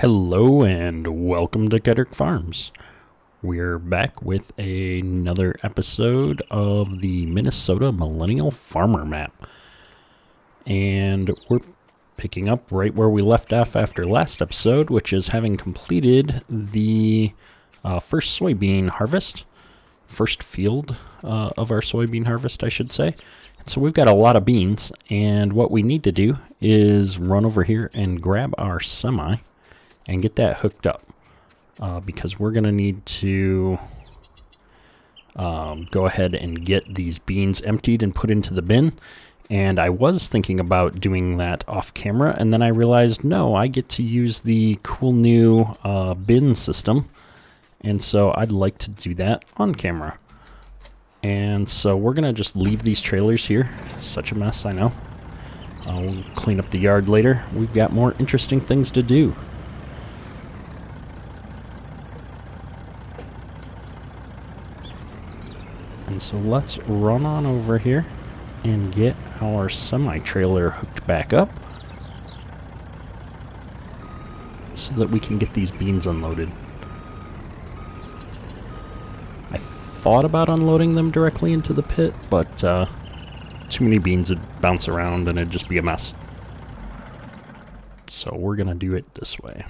Hello and welcome to Kettering Farms. We're back with another episode of the Minnesota Millennial Farmer map. And we're picking up right where we left off after last episode, which is having completed the first soybean harvest. First field of our soybean harvest, I should say. So we've got a lot of beans, and what we need to do is run over here and grab our semi and get that hooked up, because we're going to need to go ahead and get these beans emptied and put into the bin. And I was thinking about doing that off camera, and then I realized, no, I get to use the cool new bin system, and so I'd like to do that on camera. And so we're going to just leave these trailers here. Such a mess, I know. We'll clean up the yard later. We've got more interesting things to do. And so let's run on over here and get our semi-trailer hooked back up so that we can get these beans unloaded. I thought about unloading them directly into the pit, but too many beans would bounce around and it'd just be a mess. So we're going to do it this way.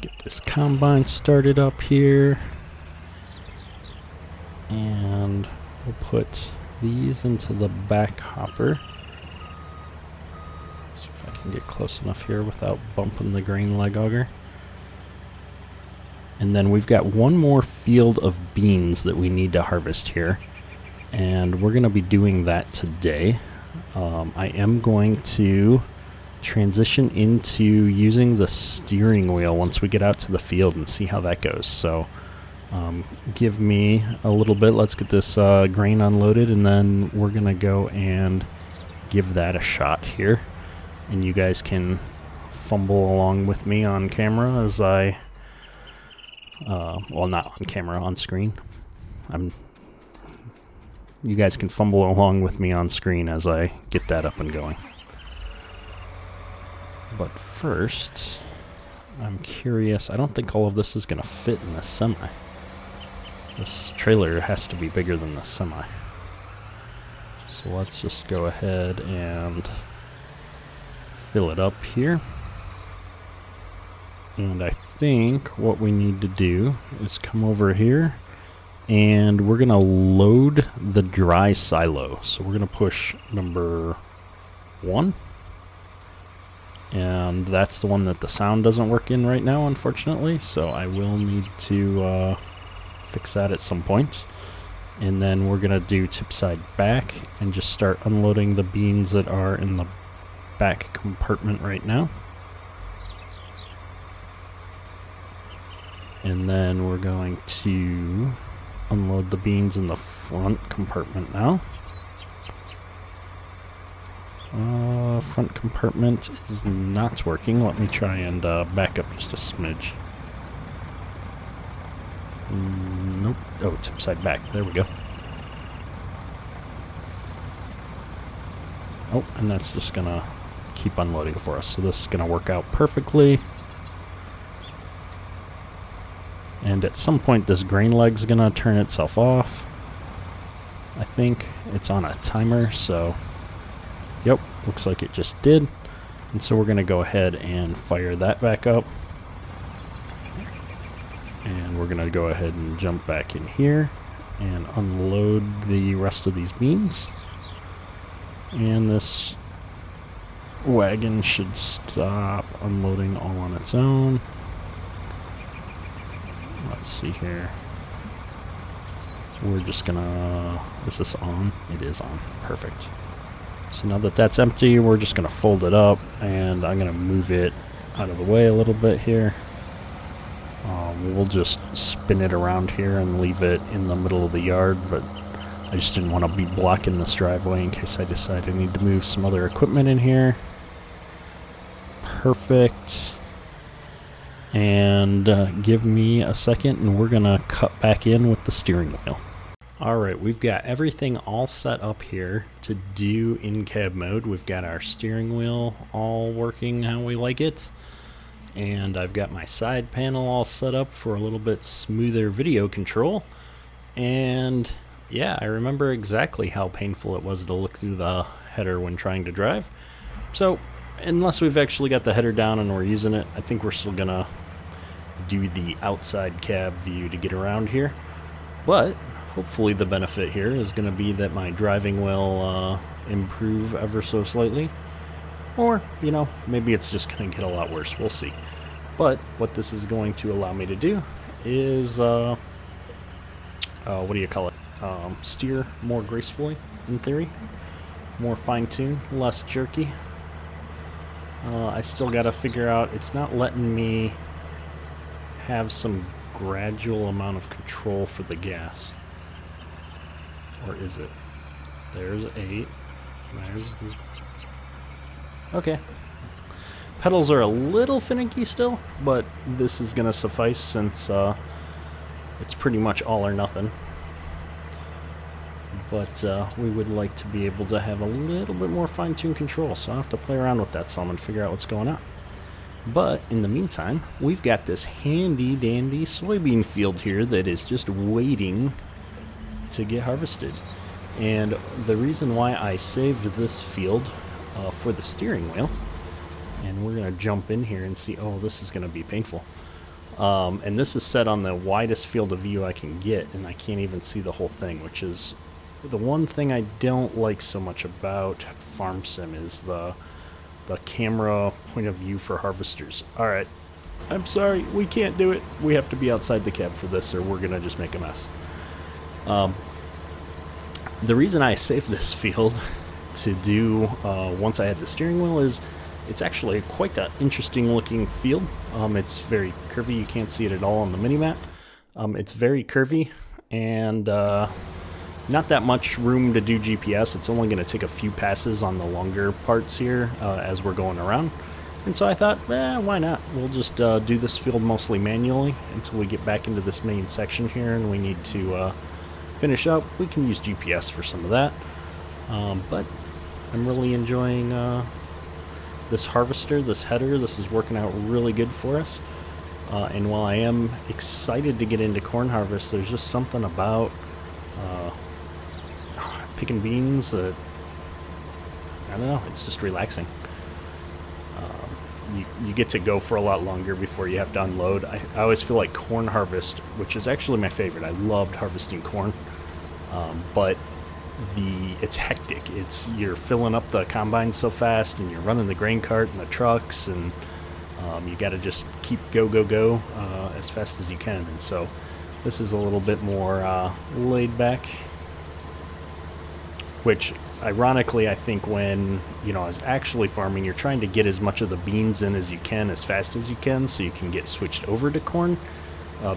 Get this combine started up here. And we'll put these into the back hopper. See if I can get close enough here without bumping the grain leg auger. And then we've got one more field of beans that we need to harvest here. And we're going to be doing that today. I am going to transition into using the steering wheel once we get out to the field and see how that goes. So give me a little bit. Let's get this grain unloaded, and then we're going to go and give that a shot here. And you guys can fumble along with me on camera as I, well, not on camera, on screen. You guys can fumble along with me on screen as I get that up and going. But first, I'm curious. I don't think all of this is going to fit in the semi. This trailer has to be bigger than the semi. So let's just go ahead and fill it up here. And I think what we need to do is come over here and we're going to load the dry silo. So we're going to push number 1. And that's the one that the sound doesn't work in right now, unfortunately. So I will need to fix that at some point. And then we're going to do tip side back and just start unloading the beans that are in the back compartment right now. And then we're going to unload the beans in the front compartment now. Front compartment is not working. Let me try and back up just a smidge. Nope. Oh, it's upside back. There we go. Oh, and that's just gonna keep unloading for us. So this is gonna work out perfectly. And at some point this grain leg's gonna turn itself off. I think it's on a timer, so yep, looks like it just did. And so we're gonna go ahead and fire that back up. And we're going to go ahead and jump back in here and unload the rest of these beans. And this wagon should stop unloading all on its own. Let's see here. We're just going to... Is this on? It is on. Perfect. So now that that's empty, we're just going to fold it up, and I'm going to move it out of the way a little bit here. We'll just spin it around here and leave it in the middle of the yard, but I just didn't want to be blocking this driveway in case I decide I need to move some other equipment in here. Perfect. And give me a second and we're going to cut back in with the steering wheel. Alright, we've got everything all set up here to do in cab mode. We've got our steering wheel all working how we like it. And I've got my side panel all set up for a little bit smoother video control. And yeah, I remember exactly how painful it was to look through the header when trying to drive. So, unless we've actually got the header down and we're using it, I think we're still gonna do the outside cab view to get around here. But hopefully the benefit here is going to be that my driving will improve ever so slightly. Or, you know, maybe it's just going to get a lot worse. We'll see. But what this is going to allow me to do is, what do you call it? Steer more gracefully, in theory. More fine-tuned, less jerky. I still got to figure out, it's not letting me have some gradual amount of control for the gas. Or is it? There's 8. There's... Okay. Pedals are a little finicky still, but this is going to suffice since it's pretty much all or nothing. But we would like to be able to have a little bit more fine-tuned control, so I'll have to play around with that some and figure out what's going on. But in the meantime, we've got this handy-dandy soybean field here that is just waiting to get harvested. And the reason why I saved this field for the steering wheel, and we're going to jump in here and see, oh, this is going to be painful. And this is set on the widest field of view I can get, and I can't even see the whole thing, which is the one thing I don't like so much about Farm Sim is the camera point of view for harvesters. Alright, I'm sorry, we can't do it. We have to be outside the cab for this or we're going to just make a mess. The reason I saved this field to do once I had the steering wheel is it's actually quite an interesting looking field. It's very curvy. You can't see it at all on the mini-map. It's very curvy and not that much room to do GPS. It's only going to take a few passes on the longer parts here as we're going around. And so I thought, why not? We'll just do this field mostly manually until we get back into this main section here and we need to finish up. We can use GPS for some of that. But I'm really enjoying this harvester, this header. This is working out really good for us. And while I am excited to get into corn harvest, there's just something about picking beans that, I don't know, it's just relaxing. You get to go for a lot longer before you have to unload. I always feel like corn harvest, which is actually my favorite. I loved harvesting corn, but it's hectic. You're filling up the combine so fast, and you're running the grain cart and the trucks, and you got to just keep go as fast as you can. And so this is a little bit more laid back, which ironically I think when I was actually farming, you're trying to get as much of the beans in as you can as fast as you can so you can get switched over to corn,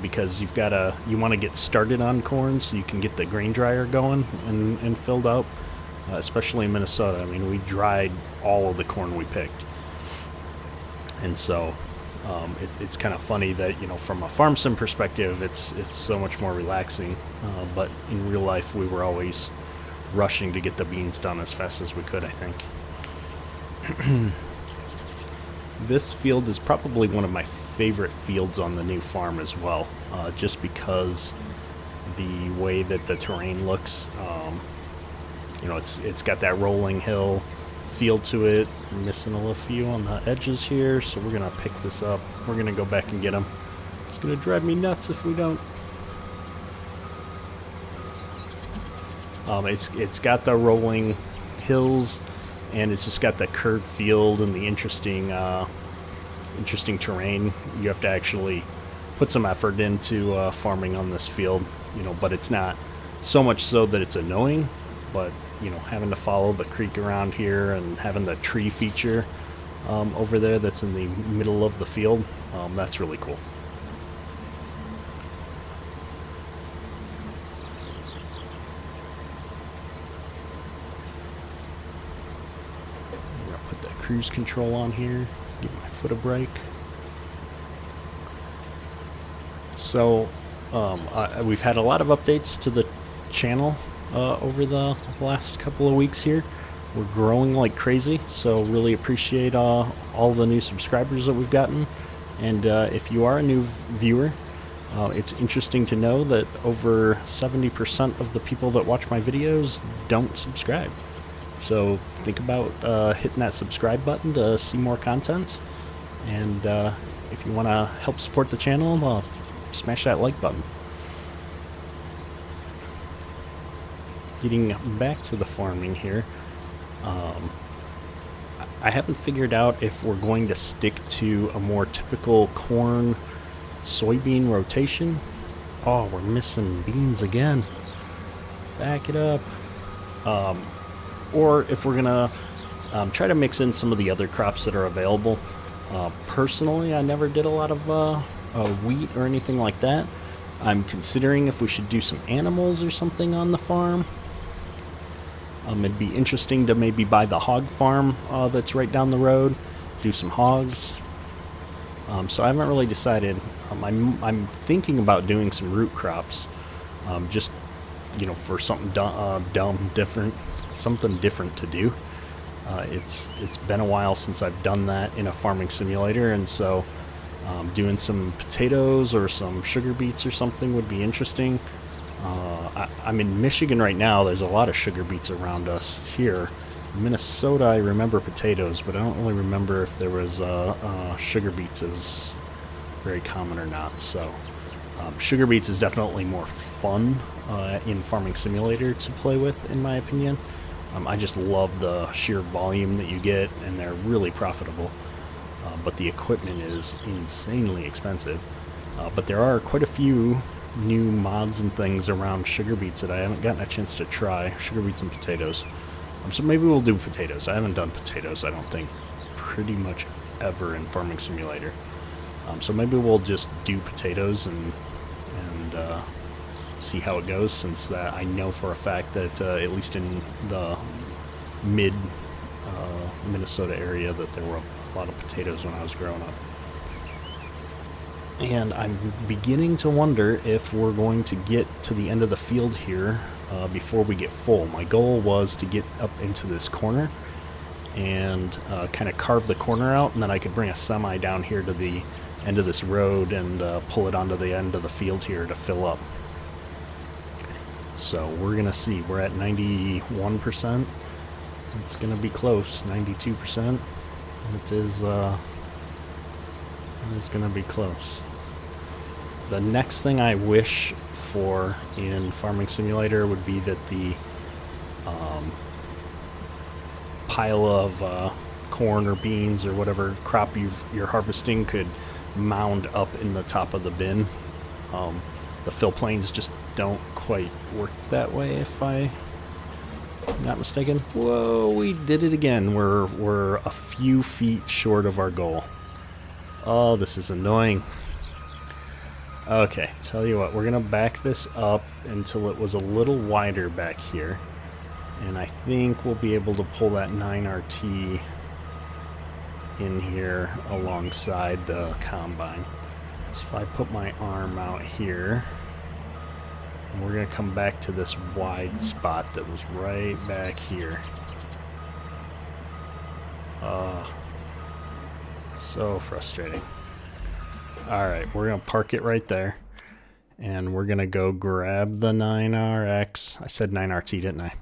because you want to get started on corn so you can get the grain dryer going and filled up, especially in Minnesota. I mean, we dried all of the corn we picked, and so it's kind of funny that from a farm sim perspective it's so much more relaxing, but in real life we were always rushing to get the beans done as fast as we could, I think. This field is probably one of my favorite fields on the new farm as well, just because the way that the terrain looks. It's got that rolling hill feel to it. We're missing a few on the edges here, so we're gonna pick this up. We're gonna go back and get them. It's gonna drive me nuts if we don't. It's got the rolling hills, and it's just got the curved field and the interesting terrain. You have to actually put some effort into farming on this field, but it's not so much so that it's annoying. But having to follow the creek around here and having the tree feature over there that's in the middle of the field, that's really cool. Cruise control on here, give my foot a break. So we've had a lot of updates to the channel over the last couple of weeks here. We're growing like crazy, so really appreciate all the new subscribers that we've gotten. And if you are a new viewer, it's interesting to know that over 70% of the people that watch my videos don't subscribe. So think about hitting that subscribe button to see more content. And if you want to help support the channel, smash that like button. Getting back to the farming here, I haven't figured out if we're going to stick to a more typical corn soybean rotation. Oh, we're missing beans again. Back it up. Or if we're gonna try to mix in some of the other crops that are available. Personally, I never did a lot of wheat or anything like that. I'm considering if we should do some animals or something on the farm. It'd be interesting to maybe buy the hog farm that's right down the road, do some hogs. So I haven't really decided. I'm thinking about doing some root crops, just for something different, something different to do. It's been a while since I've done that in a farming simulator, and so doing some potatoes or some sugar beets or something would be interesting. I'm in Michigan right now. There's a lot of sugar beets around us here. In Minnesota, I remember potatoes, but I don't really remember if there was sugar beets is very common or not. So sugar beets is definitely more fun in Farming Simulator to play with, in my opinion. I just love the sheer volume that you get, and they're really profitable. But the equipment is insanely expensive. But there are quite a few new mods and things around sugar beets that I haven't gotten a chance to try. Sugar beets and potatoes. So maybe we'll do potatoes. I haven't done potatoes, I don't think, pretty much ever in Farming Simulator. So maybe we'll just do potatoes and see how it goes, since that I know for a fact that at least in the mid Minnesota area that there were a lot of potatoes when I was growing up. And I'm beginning to wonder if we're going to get to the end of the field here before we get full. My goal was to get up into this corner and kind of carve the corner out, and then I could bring a semi down here to the end of this road and pull it onto the end of the field here to fill up. So we're going to see. We're at 91%. It's going to be close. 92%. It is going to be close. The next thing I wish for in Farming Simulator would be that the pile of corn or beans or whatever crop you're harvesting could mound up in the top of the bin. The fill planes just don't quite work that way, if I'm not mistaken. Whoa, we did it again. We're a few feet short of our goal. Oh, this is annoying. Okay, tell you what, we're gonna back this up until it was a little wider back here, and I think we'll be able to pull that 9RT in here alongside the combine. So if I put my arm out here, and we're gonna come back to this wide spot that was right back here. So frustrating. Alright, we're going to park it right there. And we're going to go grab the 9RX. I said 9RT, didn't I?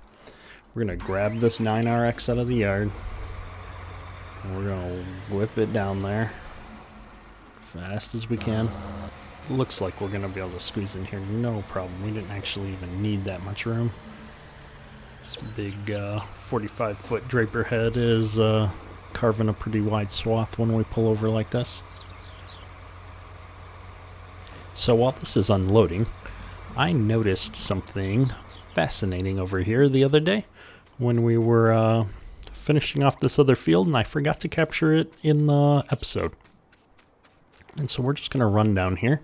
We're going to grab this 9RX out of the yard. And we're going to whip it down there fast as we can. Looks like we're going to be able to squeeze in here. No problem. We didn't actually even need that much room. This big 45-foot draper head is carving a pretty wide swath when we pull over like this. So while this is unloading, I noticed something fascinating over here the other day when we were finishing off this other field, and I forgot to capture it in the episode. And so we're just going to run down here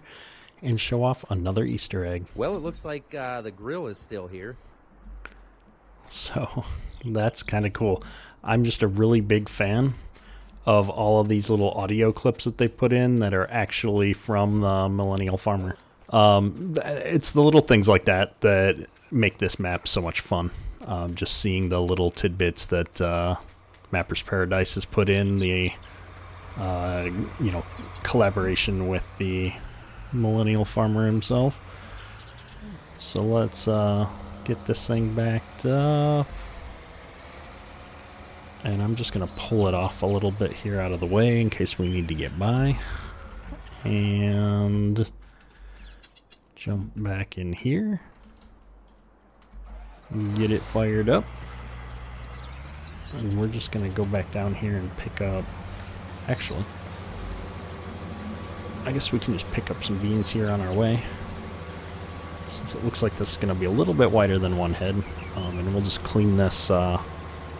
and show off another Easter egg. Well, it looks like the grill is still here. So that's kind of cool. I'm just a really big fan of all of these little audio clips that they put in that are actually from the Millennial Farmer. It's the little things like that that make this map so much fun. Just seeing the little tidbits that Mapper's Paradise has put in, the collaboration with the Millennial Farmer himself. So let's get this thing backed up. And I'm just going to pull it off a little bit here out of the way in case we need to get by. And jump back in here. Get it fired up. And we're just going to go back down here and pick up... Actually, I guess we can just pick up some beans here on our way, since it looks like this is going to be a little bit wider than one head. And we'll just clean this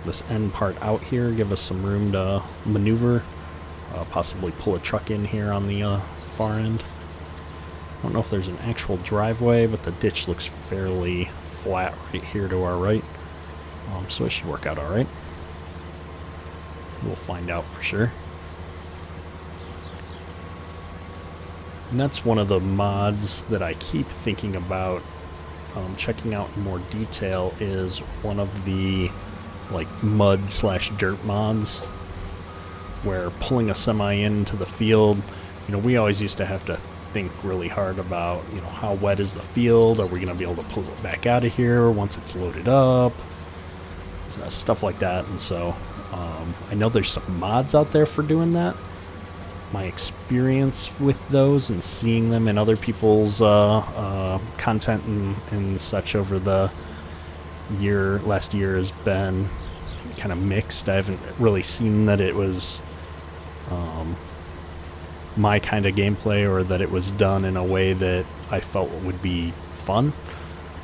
this end part out here, give us some room to maneuver, possibly pull a truck in here on the far end. I don't know if there's an actual driveway, but the ditch looks fairly flat right here to our right, so it should work out all right. We'll find out for sure. And that's one of the mods that I keep thinking about checking out in more detail, is one of the like mud/dirt mods, where pulling a semi into the field, we always used to have to think really hard about, how wet is the field? Are we going to be able to pull it back out of here once it's loaded up? Stuff like that. And so I know there's some mods out there for doing that. My experience with those and seeing them in other people's content and such over the last year has been kind of mixed. I haven't really seen that it was my kind of gameplay, or that it was done in a way that I felt would be fun.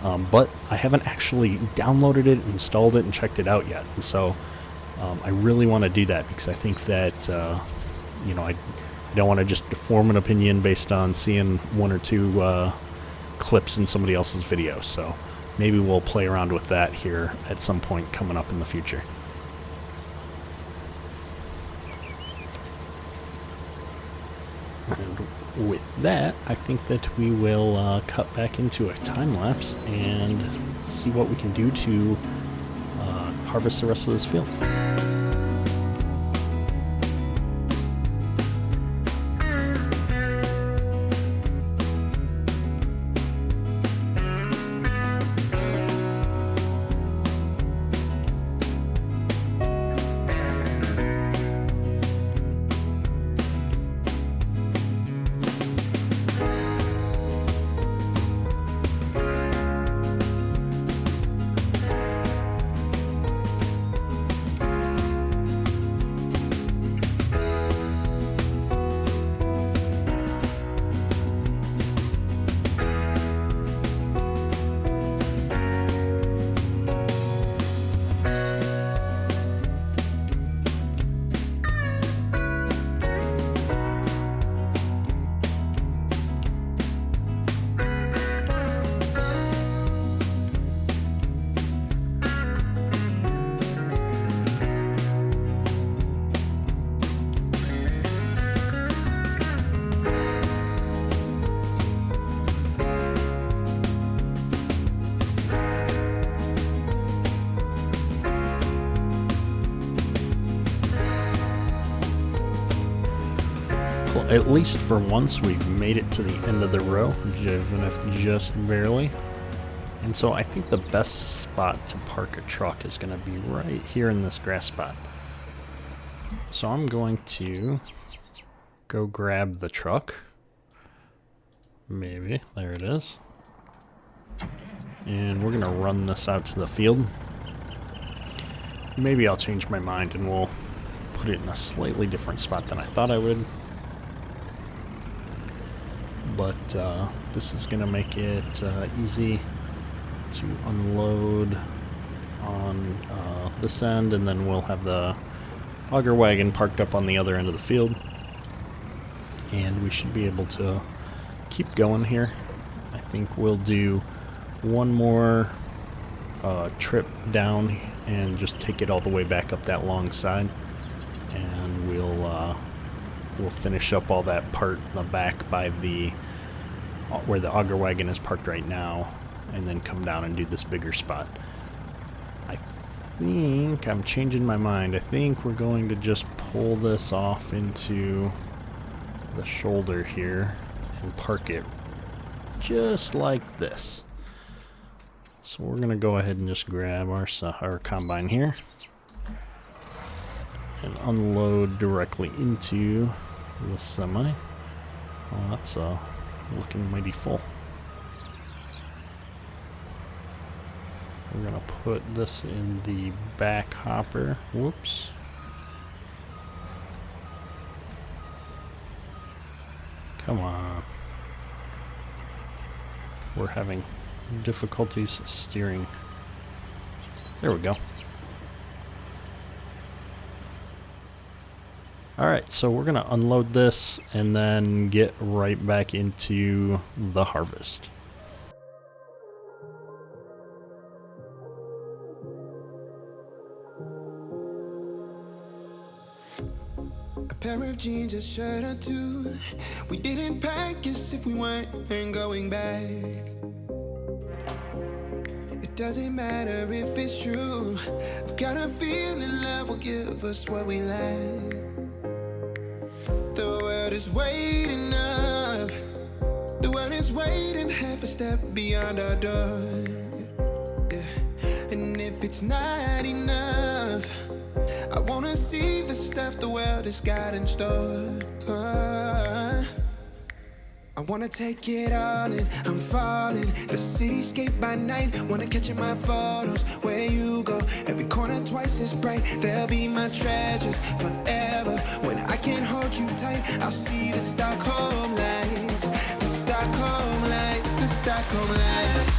But I haven't actually downloaded it, installed it, and checked it out yet. And so I really want to do that, because I think that I don't want to just form an opinion based on seeing one or two clips in somebody else's video. So maybe we'll play around with that here at some point coming up in the future. And with that, I think that we will cut back into a time lapse and see what we can do to harvest the rest of this field. At least for once, we've made it to the end of the row, even if just barely. And so I think the best spot to park a truck is going to be right here in this grass spot. So I'm going to go grab the truck. Maybe. There it is. And we're going to run this out to the field. Maybe I'll change my mind and we'll put it in a slightly different spot than I thought I would. But this is going to make it easy to unload on this end, and then we'll have the auger wagon parked up on the other end of the field. And we should be able to keep going here. I think we'll do one more trip down and just take it all the way back up that long side. And we'll finish up all that part in the back by the where the auger wagon is parked right now, and then come down and do this bigger spot. I think I'm changing my mind. I think we're going to just pull this off into the shoulder here and park it just like this. So we're gonna go ahead and just grab our combine here and unload directly into the semi. Oh, that's looking mighty full. We're gonna put this in the back hopper. Whoops. Come on. We're having difficulties steering. There we go. Alright, so we're going to unload this and then get right back into the harvest. A pair of jeans, a shirt or two. We didn't pack as if we weren't going back. It doesn't matter if it's true. I've got a feeling love will give us what we lack. The world is waiting up. The world is waiting half a step beyond our door. Yeah. And if it's not enough, I wanna see the stuff the world has got in store. I wanna take it all in, I'm falling. The cityscape by night, wanna catch in my photos. Where you go, every corner twice as bright. They'll be my treasures forever. When I can't hold you tight, I'll see the Stockholm lights. The Stockholm lights, the Stockholm lights.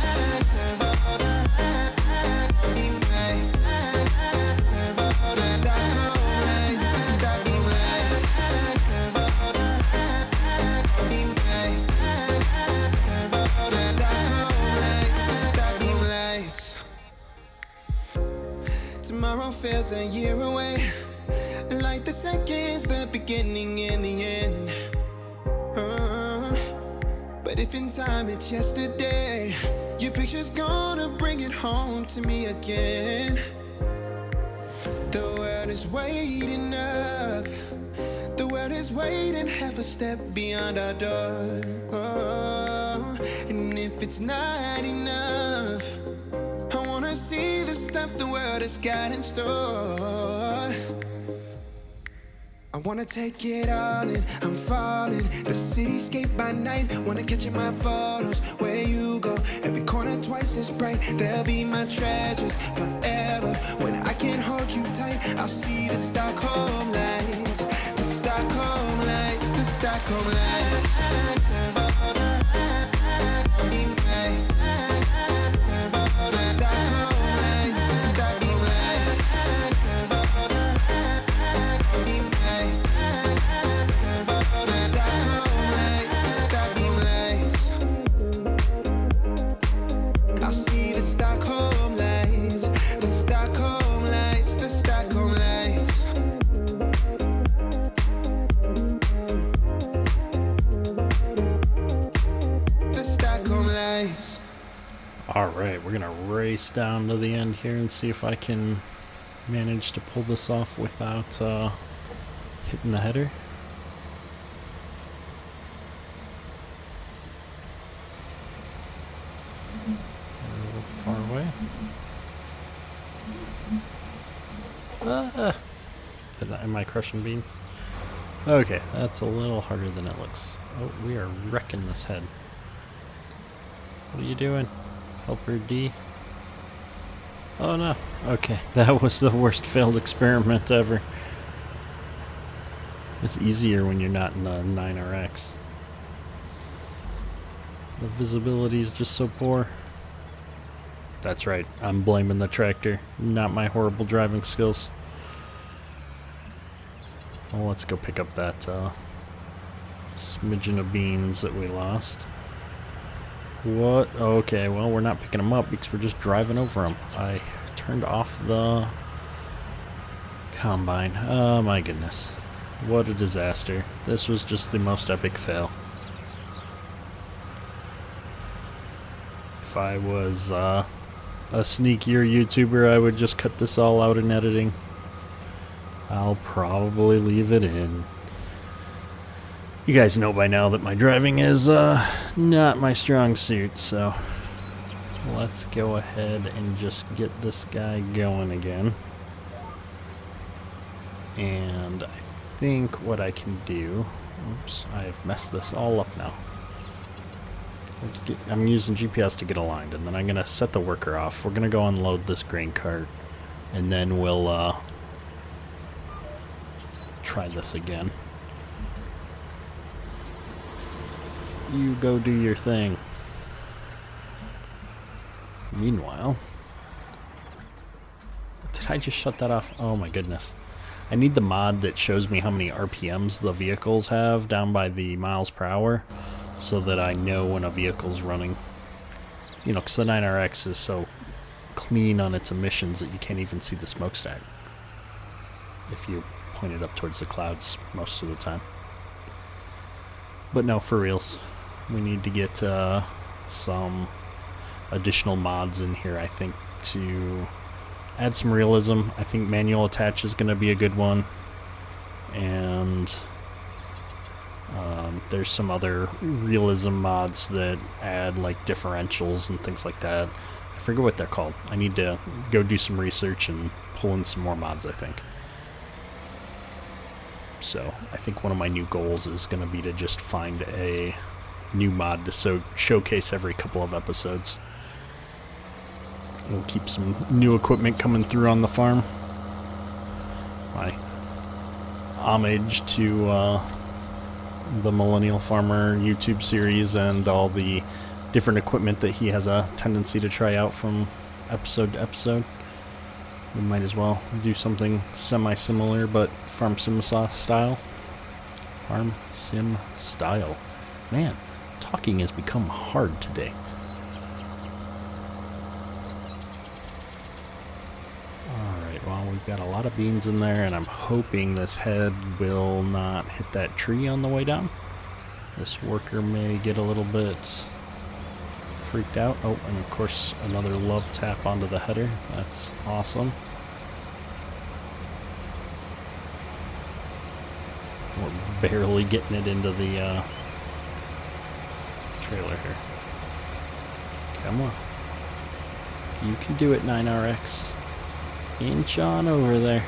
Tomorrow feels a year away, like the seconds, the beginning and the end. But if in time it's yesterday, your picture's gonna bring it home to me again. The world is waiting up. The world is waiting half a step beyond our door. And if it's not enough, I wanna see the stuff the world has got in store. I wanna take it all in, I'm falling. The cityscape by night, wanna catch in my photos. Where you go, every corner twice as bright. They'll be my treasures forever. When I can't hold you tight, I'll see the Stockholm lights. The Stockholm lights, the Stockholm lights. Alright, we're going to race down to the end here and see if I can manage to pull this off without hitting the header. A little far away. Am I crushing beans? Okay, that's a little harder than it looks. Oh, we are wrecking this head. What are you doing? Helper D. Oh no. Okay, that was the worst failed experiment ever. It's easier when you're not in the 9RX. The visibility is just so poor. That's right, I'm blaming the tractor, not my horrible driving skills. Well, let's go pick up that smidgen of beans that we lost. What? Okay, well, we're not picking them up because we're just driving over them. I turned off the combine. Oh my goodness. What a disaster. This was just the most epic fail. If I was a sneakier YouTuber, I would just cut this all out in editing. I'll probably leave it in. You guys know by now that my driving is not my strong suit, so let's go ahead and just get this guy going again. And I think what I can do... Oops, I've messed this all up now. I'm using GPS to get aligned, and then I'm going to set the worker off. We're going to go unload this grain cart, and then we'll try this again. You go do your thing. Meanwhile... Did I just shut that off? Oh my goodness. I need the mod that shows me how many RPMs the vehicles have down by the miles per hour so that I know when a vehicle's running. You know, because the 9RX is so clean on its emissions that you can't even see the smokestack if you point it up towards the clouds most of the time. But no, for reals. We need to get some additional mods in here, I think, to add some realism. I think manual attach is going to be a good one. And there's some other realism mods that add like differentials and things like that. I forget what they're called. I need to go do some research and pull in some more mods, I think. So I think one of my new goals is going to be to just find a new mod to showcase every couple of episodes. We'll keep some new equipment coming through on the farm. My homage to the Millennial Farmer YouTube series and all the different equipment that he has a tendency to try out from episode to episode. We might as well do something semi-similar, but farm sim style. Farm sim style. Man, talking has become hard today. Alright, well, we've got a lot of beans in there, and I'm hoping this head will not hit that tree on the way down. This worker may get a little bit freaked out. Oh, and of course another love tap onto the header. That's awesome. We're barely getting it into the trailer here. Come on. You can do it, 9RX. Inch on over there.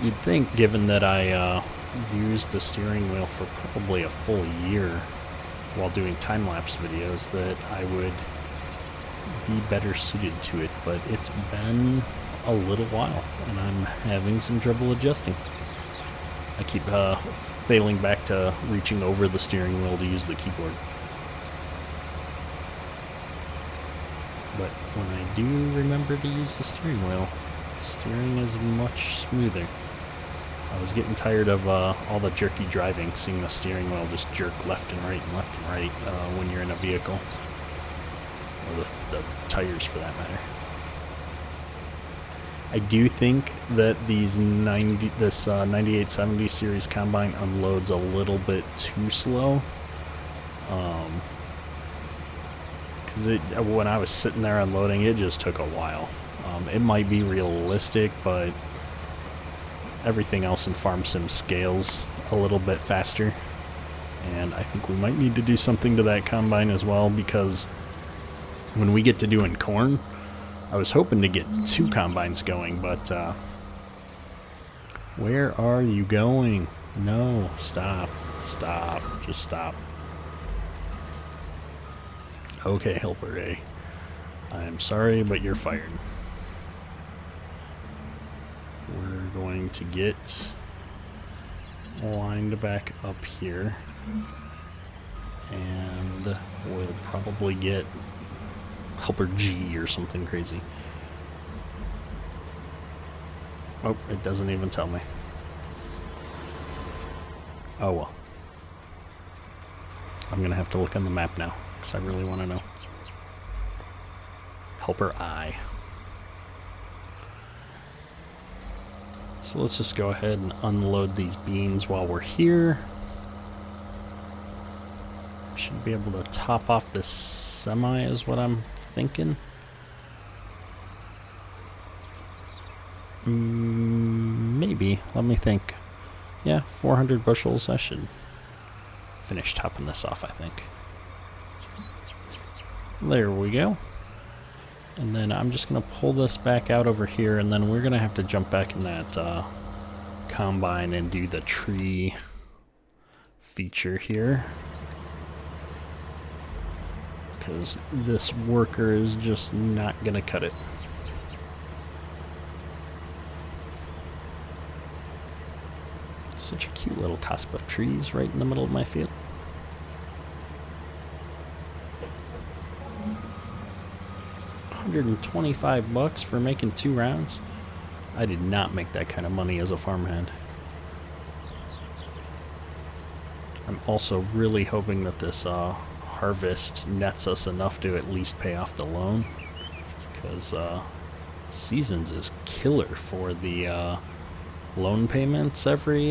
You'd think, given that I used the steering wheel for probably a full year while doing time-lapse videos, that I would be better suited to it, but it's been a little while, and I'm having some trouble adjusting. I keep failing back to reaching over the steering wheel to use the keyboard. But when I do remember to use the steering wheel, steering is much smoother. I was getting tired of all the jerky driving, seeing the steering wheel just jerk left and right when you're in a vehicle. Or the tires, for that matter. I do think that this 9870 series combine unloads a little bit too slow. Because when I was sitting there unloading, it just took a while. It might be realistic, but everything else in Farm Sim scales a little bit faster. And I think we might need to do something to that combine as well, because when we get to doing corn, I was hoping to get 2 combines going, but where are you going? No, stop, just stop. Okay, Helper A, I'm sorry, but you're fired. We're going to get lined back up here, and we'll probably get Helper G or something crazy. Oh, it doesn't even tell me. Oh well. I'm gonna have to look on the map now, because I really want to know. Helper I. So let's just go ahead and unload these beans while we're here. Should be able to top off this semi is what I'm thinking. Maybe. Let me think. Yeah, 400 bushels. I should finish topping this off, I think. There we go. And then I'm just going to pull this back out over here, and then we're going to have to jump back in that combine and do the tree feature here. Because this worker is just not going to cut it. Such a cute little cusp of trees right in the middle of my field. $125 for making 2 rounds. I did not make that kind of money as a farmhand. I'm also really hoping that this harvest nets us enough to at least pay off the loan, because Seasons is killer for the loan payments every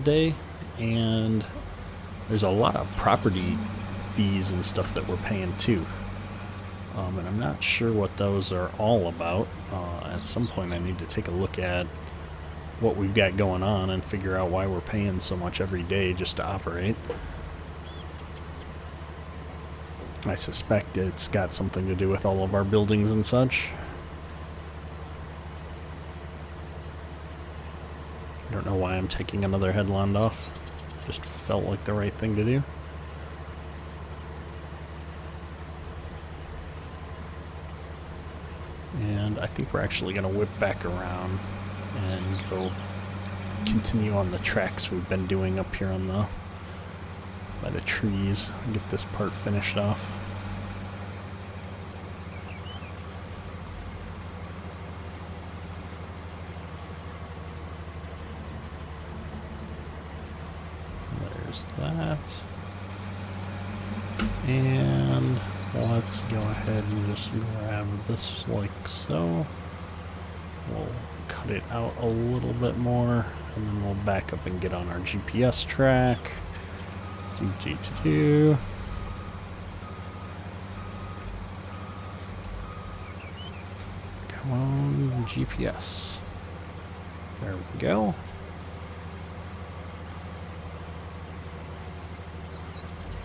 day, and there's a lot of property fees and stuff that we're paying too. And I'm not sure what those are all about. At some point I need to take a look at what we've got going on and figure out why we're paying so much every day just to operate. I suspect it's got something to do with all of our buildings and such. I don't know why I'm taking another headland off. Just felt like the right thing to do. And I think we're actually going to whip back around and go continue on the tracks we've been doing up here on the by the trees and get this part finished off. There's that. And let's go ahead and just grab this like so. We'll cut it out a little bit more, and then we'll back up and get on our GPS track. Do. Come on, GPS. There we go.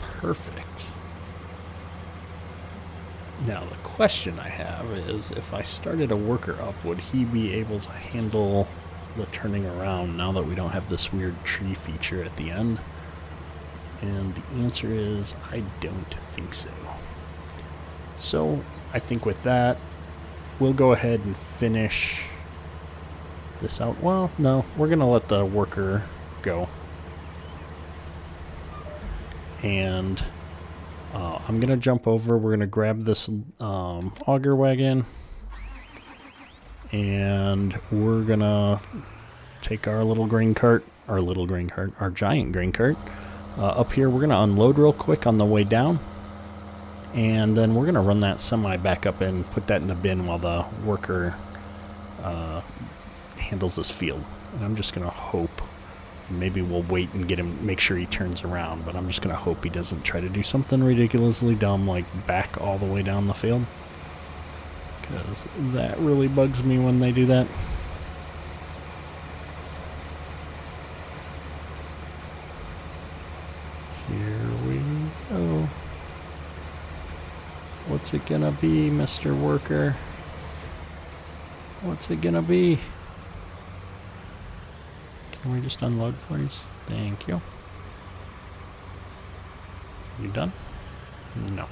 Perfect. Now the question I have is, if I started a worker up, would he be able to handle the turning around now that we don't have this weird tree feature at the end? And the answer is, I don't think so. So I think with that, we'll go ahead and finish this out. Well, no, we're going to let the worker go. And I'm going to jump over. We're going to grab this auger wagon. And we're going to take our little grain cart, our giant grain cart. Up here, we're going to unload real quick on the way down. And then we're going to run that semi back up and put that in the bin while the worker handles this field. And I'm just going to hope. Maybe we'll wait and get him, make sure he turns around, but I'm just going to hope he doesn't try to do something ridiculously dumb like back all the way down the field. Because that really bugs me when they do that. Here we go. What's it gonna be, Mr. Worker? What's it gonna be? Can we just unload, please? Thank you. You done? No.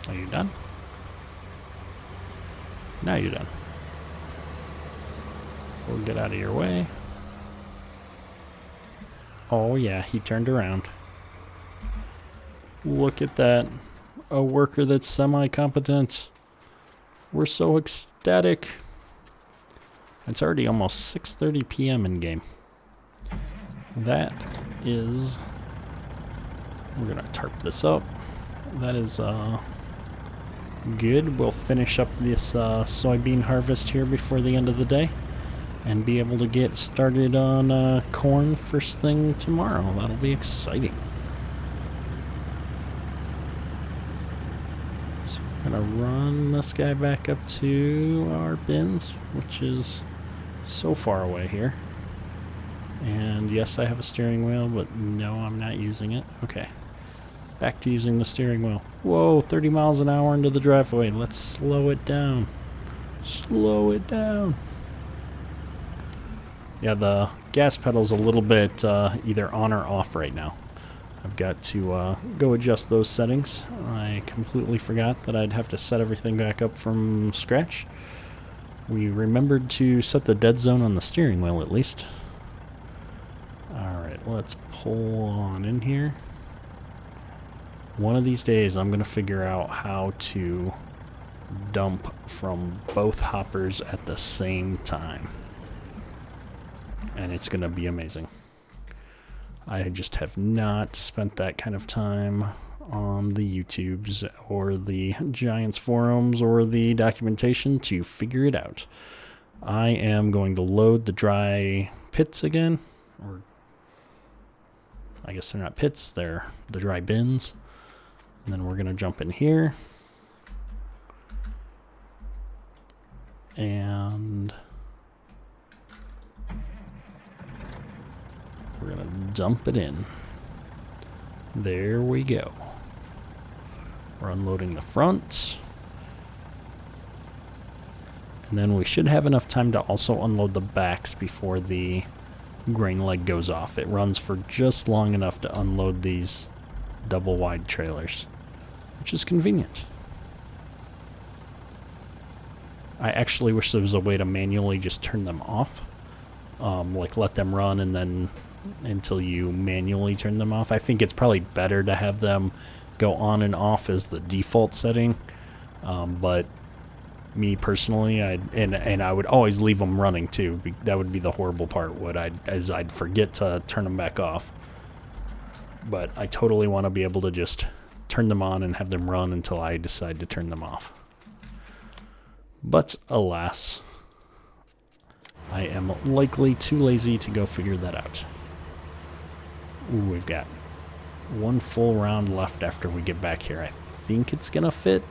Are you done? Now you're done. We'll get out of your way. Oh yeah, he turned around. Look at that. A worker that's semi-competent. We're so ecstatic. It's already almost 6:30 p.m. in game. That is... We're going to tarp this up. That is good. We'll finish up this soybean harvest here before the end of the day. and be able to get started on corn first thing tomorrow. That'll be exciting. So I'm going to run this guy back up to our bins, which is so far away here. And yes, I have a steering wheel, but no, I'm not using it. Okay. Back to using the steering wheel. Whoa, 30 miles an hour into the driveway. Let's slow it down. Slow it down. Yeah, the gas pedal's a little bit either on or off right now. I've got to go adjust those settings. I completely forgot that I'd have to set everything back up from scratch. We remembered to set the dead zone on the steering wheel at least. Alright, let's pull on in here. One of these days I'm going to figure out how to dump from both hoppers at the same time. And it's going to be amazing. I just have not spent that kind of time on the YouTubes or the Giants forums or the documentation to figure it out. I am going to load the dry pits again, or I guess they're not pits, they're the dry bins. And then we're going to jump in here. And we're going to dump it in. There we go. We're unloading the front. And then we should have enough time to also unload the backs before the grain leg goes off. It runs for just long enough to unload these double wide trailers, which is convenient. I actually wish there was a way to manually just turn them off. Like let them run and then until you manually turn them off. I think it's probably better to have them go on and off as the default setting. But me personally, I would always leave them running too. That would be the horrible part. I'd forget to turn them back off. But I totally want to be able to just turn them on and have them run until I decide to turn them off. But alas, I am likely too lazy to go figure that out. Ooh, we've got one full round left after we get back here. I think it's gonna fit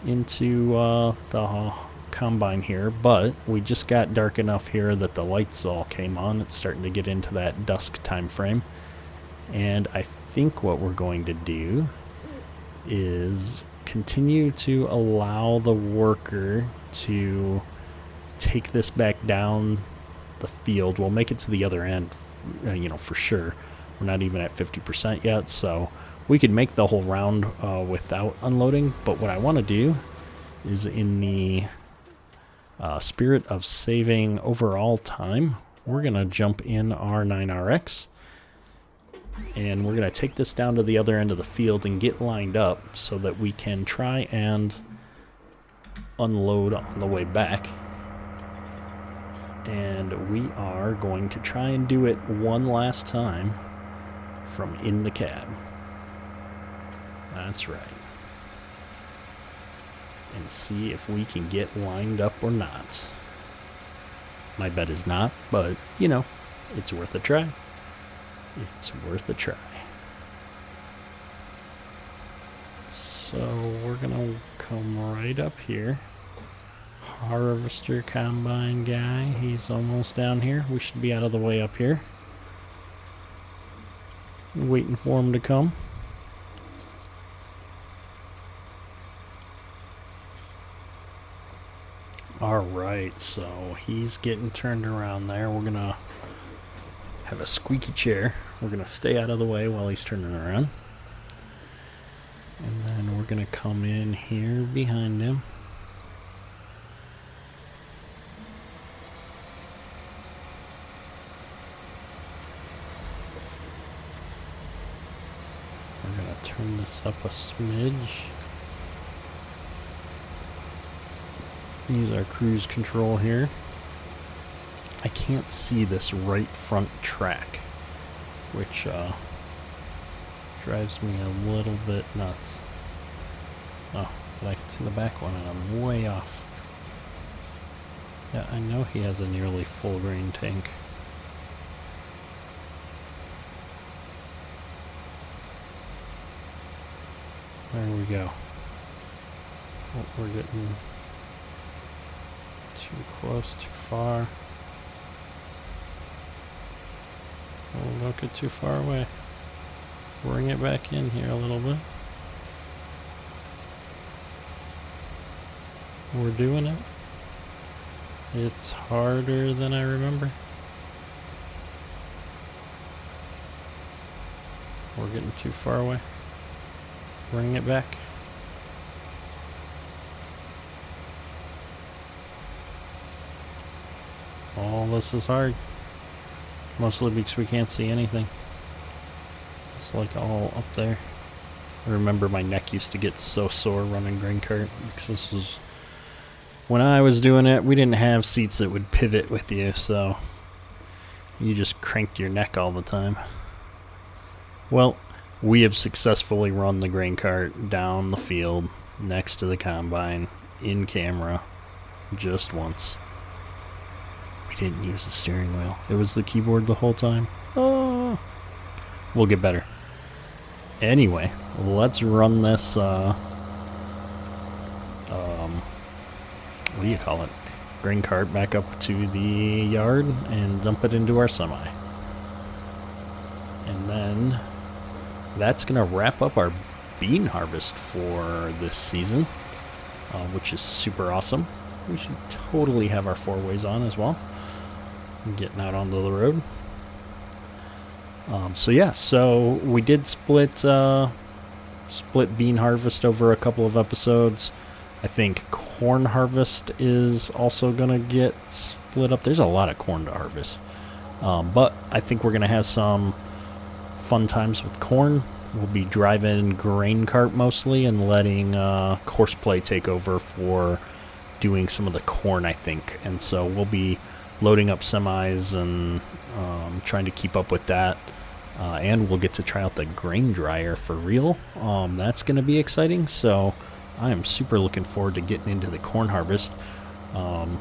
into the combine here, but we just got dark enough here that the lights all came on. It's starting to get into that dusk time frame. And I think what we're going to do is continue to allow the worker to take this back down the field. We'll make it to the other end, for sure. We're not even at 50% yet, so we could make the whole round without unloading. But what I want to do is, in the spirit of saving overall time, we're going to jump in our 9RX. And we're going to take this down to the other end of the field and get lined up so that we can try and unload on the way back. And we are going to try and do it one last time from in the cab. That's right. And see if we can get lined up or not. My bet is not, but, it's worth a try. It's worth a try. So we're going to come right up here. Harvester combine guy, he's almost down here. We should be out of the way up here. Waiting for him to come. Alright, so he's getting turned around there. We're going to have a squeaky chair. We're going to stay out of the way while he's turning around. And then we're going to come in here behind him. We're going to turn this up a smidge. Use our cruise control here. I can't see this right front track, which drives me a little bit nuts. Oh, but I can see the back one and I'm way off. Yeah, I know he has a nearly full grain tank. There we go. Oh, we're getting too close, too far. Oh, don't get too far away. Bring it back in here a little bit. We're doing it. It's harder than I remember. We're getting too far away. Bring it back. All this is hard. Mostly because we can't see anything. It's like all up there. I remember my neck used to get so sore running grain cart because this was when I was doing it. We didn't have seats that would pivot with you, so you just cranked your neck all the time. Well, we have successfully run the grain cart down the field next to the combine in camera just once. We didn't use the steering wheel. It was the keyboard the whole time. Oh, we'll get better. Anyway, let's run this, what do you call it? Grain cart back up to the yard and dump it into our semi. And then that's going to wrap up our bean harvest for this season, which is super awesome. We should totally have our 4-ways on as well. Getting out onto the road. So we did split bean harvest over a couple of episodes. I think corn harvest is also going to get split up. There's a lot of corn to harvest. But I think we're going to have some fun times with corn. We'll be driving grain cart mostly and letting Horseplay take over for doing some of the corn, I think. And so we'll be loading up semis and trying to keep up with that. And we'll get to try out the grain dryer for real. That's going to be exciting. So I am super looking forward to getting into the corn harvest. And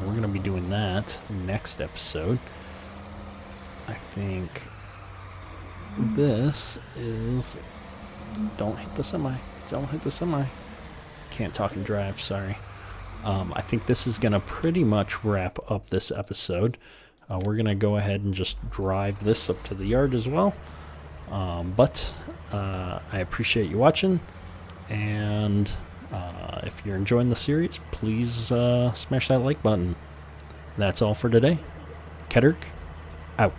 we're going to be doing that next episode. I think this is... Don't hit the semi. Don't hit the semi. Can't talk and drive, sorry. I think this is going to pretty much wrap up this episode. We're going to go ahead and just drive this up to the yard as well. But I appreciate you watching. And if you're enjoying the series, please smash that like button. That's all for today. Kedrick, out.